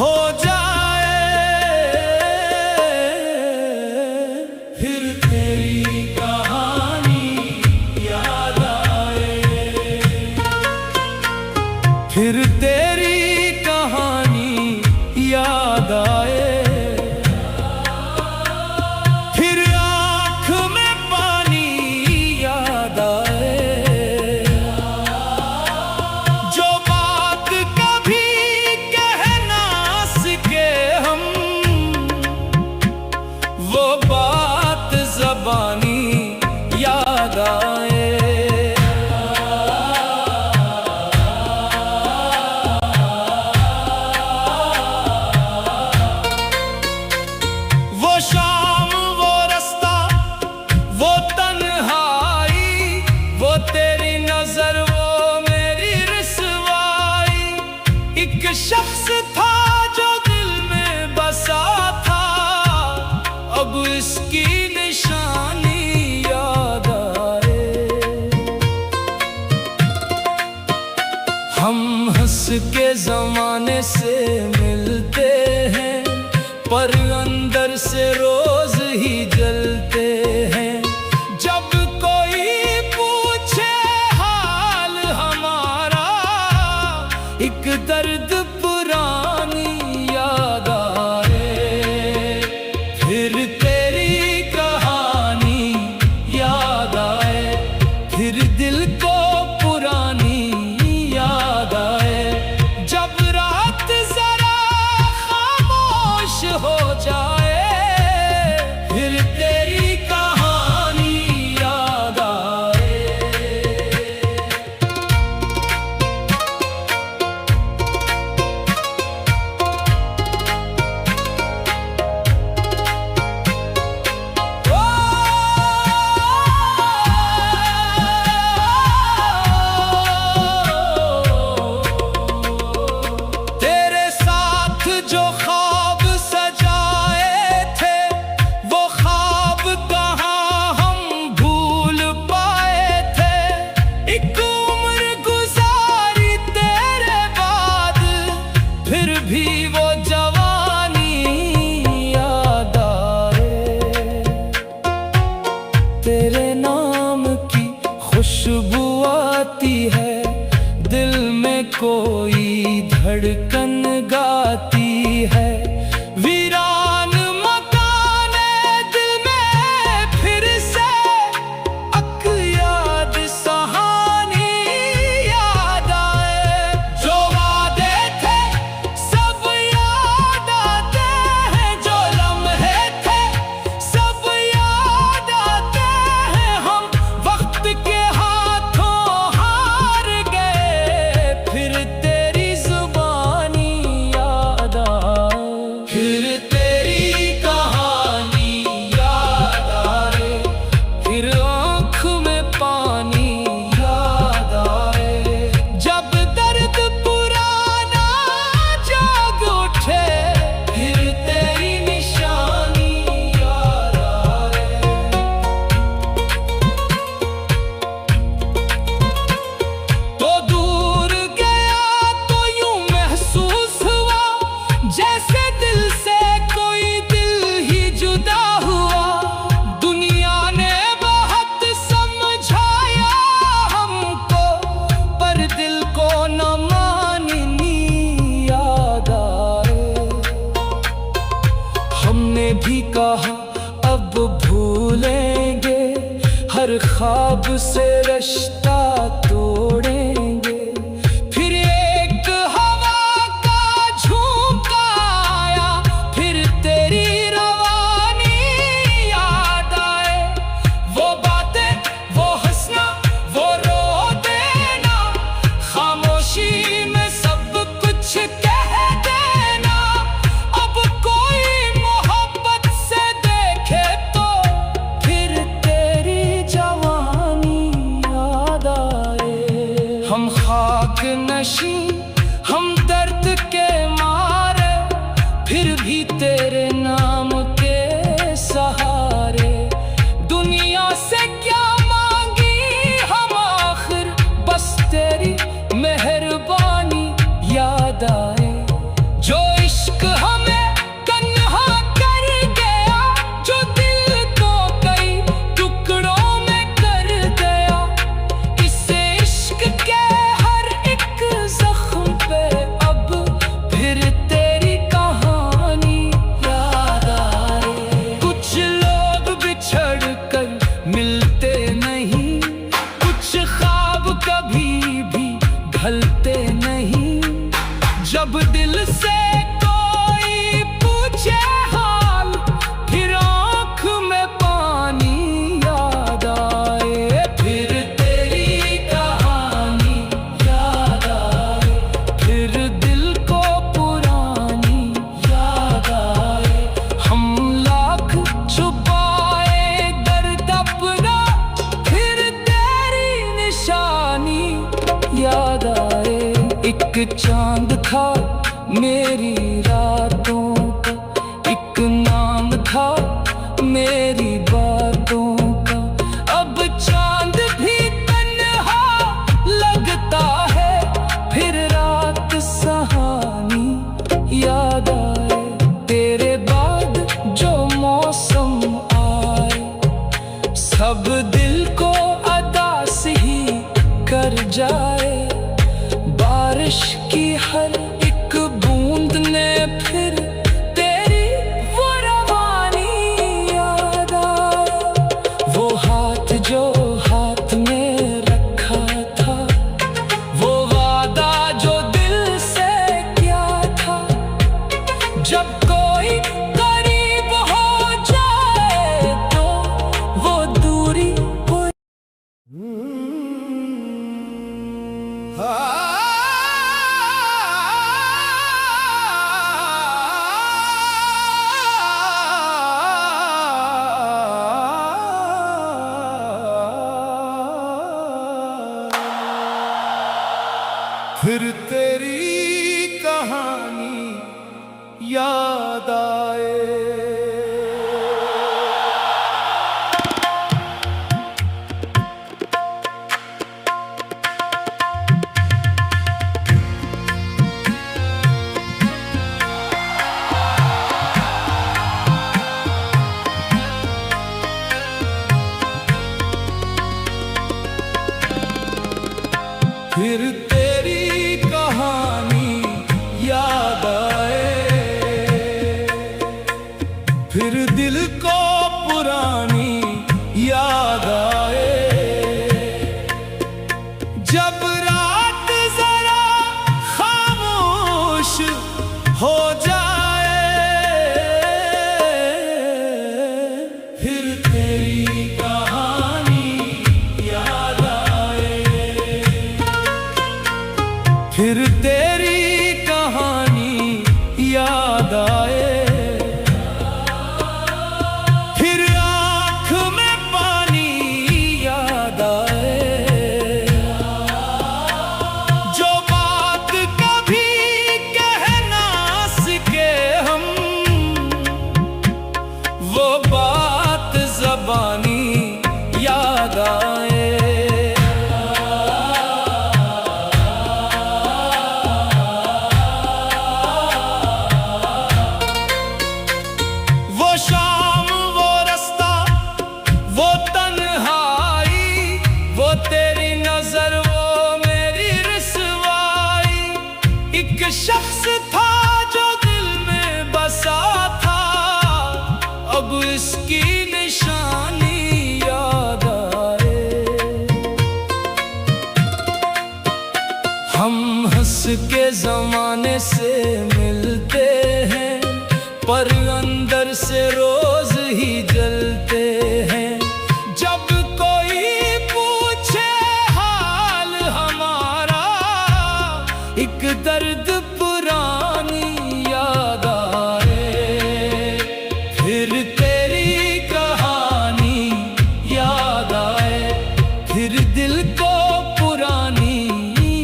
हो जाए, फिर तेरी कहानी याद आए, फिर तेरी कहानी याद आए, फिर आँख में पानी याद आए, जो बात कभी कह ना सके हम, वो बात ज़बानी याद आए। वो शाम, वो रास्ता, वो तन्हाई, वो तेरी नजर, वो मेरी रुसवाई। एक शख्स था जो दिल में बसा था, अब इसकी निशानी याद आए। हम हंस के जमाने से मिलते हैं, पर अंदर से रोज ही जलते हैं। जब कोई पूछे हाल हमारा, एक दर्द पुरानी याद आए, फिर तेरी कहानी याद आए, फिर दिल को पुरानी याद आए। जब रात जरा खामोश हो जाए, फिर तेरी कहानी याद आए। तेरे साथ जो ख्वाब सजाए थे, वो ख्वाब कहाँ हम भूल पाए थे। एक उम्र गुजारी तेरे बाद, फिर भी वो जवानी याद आए। तेरे नाम की खुशबू आती है, दिल में कोई धड़कन गाती है। वीरान मकान दिल में फिर से अक याद सहानी याद आए। जो वादे थे सब याद आते हैं, जो लम्हे थे सब याद आते हैं। हम वक्त के हाथों हार गए, फिर तेरी जुबानी याद आए, फिर तेरी कहानी याद आए, फिर आँख में पानी याद आए। जब दर्द पुराना जाग उठे, फिर तेरी निशानी याद आए। तो दूर गया तो यूं महसूस हुआ, जैसे दिल से कोई दिल ही जुदा हुआ। दुनिया ने बहुत समझाया हमको, पर दिल को न माननी याद आए। हमने भी कहा अब भूलेंगे, हर ख्वाब से रिश्ता तोड़ेंगे। फिर एक हवा का झोंका आया, फिर तेरी रवानी याद आए। वो बातें, वो हंसना, वो रो देना, खामोशी में सब कुछ कह देना। अब कोई मोहब्बत से देखे तो, फिर तेरी जवानी याद आए। हम खाक नशी, हम दर्द के मारे, फिर भी तेरे नाम के सहारे। दुनिया से क्या मांगी हम आखिर, बस तेरी मेहरबानी याद आए। जो इश्क जब दिल से कोई पूछे हाल, फिर आँख में पानी याद आए। फिर तेरी कहानी याद आए, फिर दिल को पुरानी याद आए। हम लाख छुपाए दर्द अपना, फिर तेरी निशानी याद आए। एक चांद था मेरी रातों का, एक नाम था मेरी बातों का। अब चांद भी तन्हा लगता है, फिर रात सहानी याद आए। तेरे बाद जो मौसम आए, सब दिल को अदास ही कर जाए। बारिश की हर एक बूंद ने फिर तेरी वो रवानी याद आया। वो हाथ जो हाथ में रखा था, वो वादा जो दिल से क्या था। जब कोई करीब हो जाए तो वो दूरी फिर तेरी कहानी याद आए। फिर तेरी कहानी याद आए, फिर दिल को पुरानी याद आए। जब रात जरा खामोश हो जाए, फिर तेरी कहानी याद आए। फिर तेरी कहानी याद आए। फिर आँख में पानी याद आए। जो बात कभी कह ना सके हम, वो बात ज़बानी याद आए। वो शाम, वो रास्ता, वो तन्हाई, वो तेरी नजर, वो मेरी रसवाई। एक शख्स था जो दिल में बसा था, अब इसकी निशानी याद आए। हम हंस के जमाने से मिलते हैं, पर अंदर से रोज ही जलते हैं। जब कोई पूछे हाल हमारा, एक दर्द पुरानी याद आए। फिर तेरी कहानी याद आए, फिर दिल को पुरानी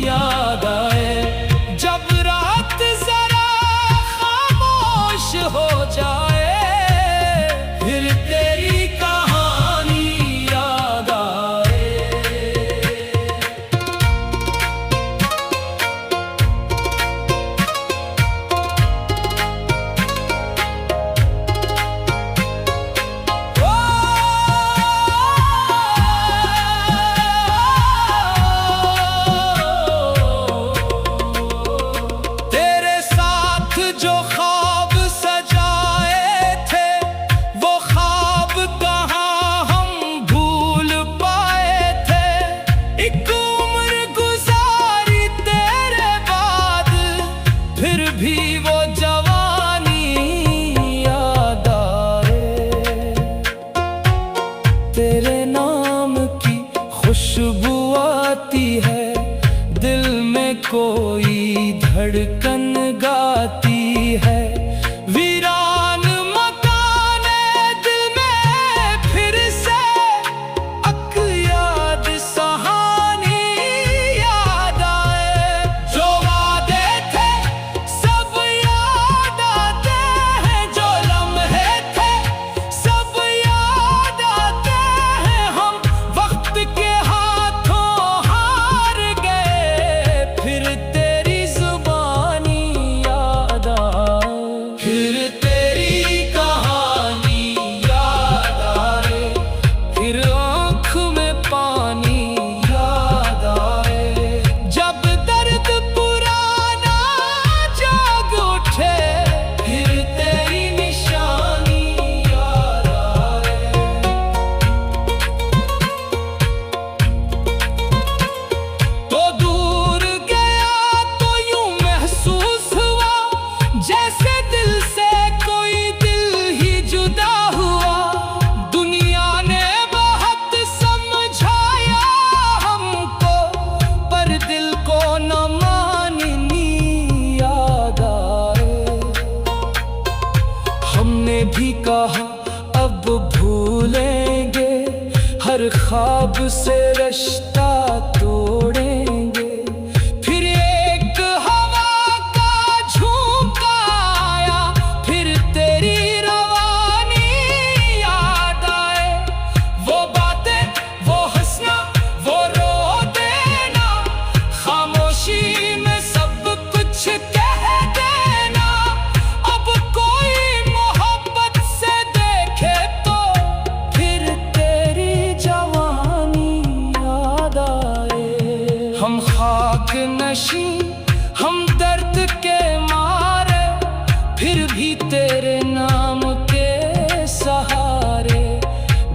याद आए। जब रात जरा खामोश हो जाए, फिर तेरी कहानी याद आए। भी वो जवानी याद आए। तेरे नाम की खुशबू आती है, दिल में कोई धड़कन गाती है। वीरान मकाने दिल में फिर से अक याद सहानी याद आए। जो वादे थे सब याद आते हैं, जो लम्हे थे सब याद आते हैं। हम वक्त के हाथों हार गए, फिर तेरी जुबानी याद आए। फिर तेरी कहानी याद आए, फिर आँख में पानी याद आए। जब दर्द पुराना जाग उठे, फिर तेरी निशानी याद आए। तो दूर गया तो यूं महसूस हुआ, जैसे दिल से कोई दिल ही जुदा हुआ। दुनिया ने बहुत समझाया हमको, पर दिल को न माननी याद आए। हमने भी कहा अब भूलेंगे, हर ख्वाब से रिश्ता तोड़ेंगे। फिर एक हवा का झोंका आया, फिर तेरी रवानी याद आए। वो बातें, वो हंसना, वो रो देना, खामोशी में सब कुछ कह देना। अब कोई मोहब्बत से देखे तो, फिर तेरी जवानी याद आए। हम खाक नशी, हम दर्द के मारे, फिर भी तेरे नाम के सहारे।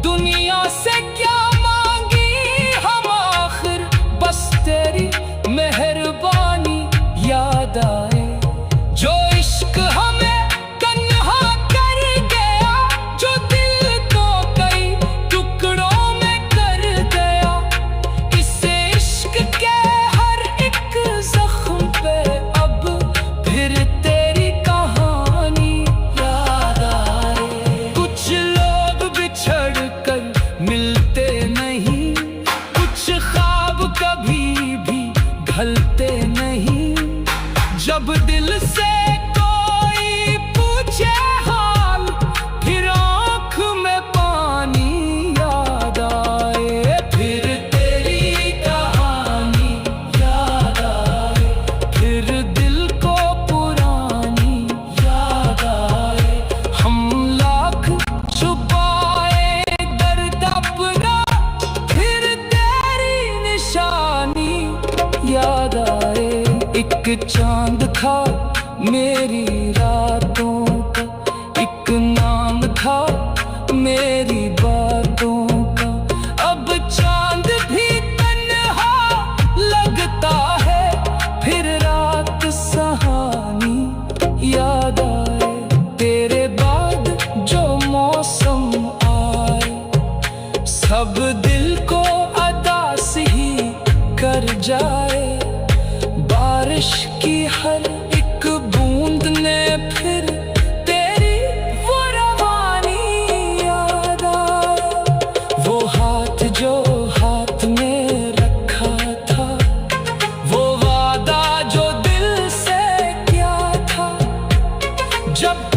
दुनिया से क्या मांगी हम आखिर, बस तेरी मेहरबानी याद आए। जो इश्क हमें तन्हा कर गया, जो दिल को कई टुकड़ों में कर गया, इसे इश्क के हर एक जख्म पे अब फिर तेरी कहानी याद आए। कुछ लोग बिछड़ कर मिलते नहीं, कुछ ख्वाब कभी भी ढलते नहीं। जब दिल से कोई पूछे हाल, फिर आँख में पानी याद आए। फिर तेरी कहानी याद आए, फिर दिल को पुरानी याद आए। हम लाख छुपाए दर्द अपना, फिर तेरी निशानी याद आए। एक चांद था मेरी रातों का, एक नाम था मेरी बातों का। अब चांद भी तन्हा लगता है, फिर रात सहानी याद आए। तेरे बाद जो मौसम आए, सब दिल को अदास ही कर जाए। बारिश की हर एक बूंद ने फिर तेरी वो रवानी याद आए। वो हाथ जो हाथ में रखा था, वो वादा जो दिल से किया था, जब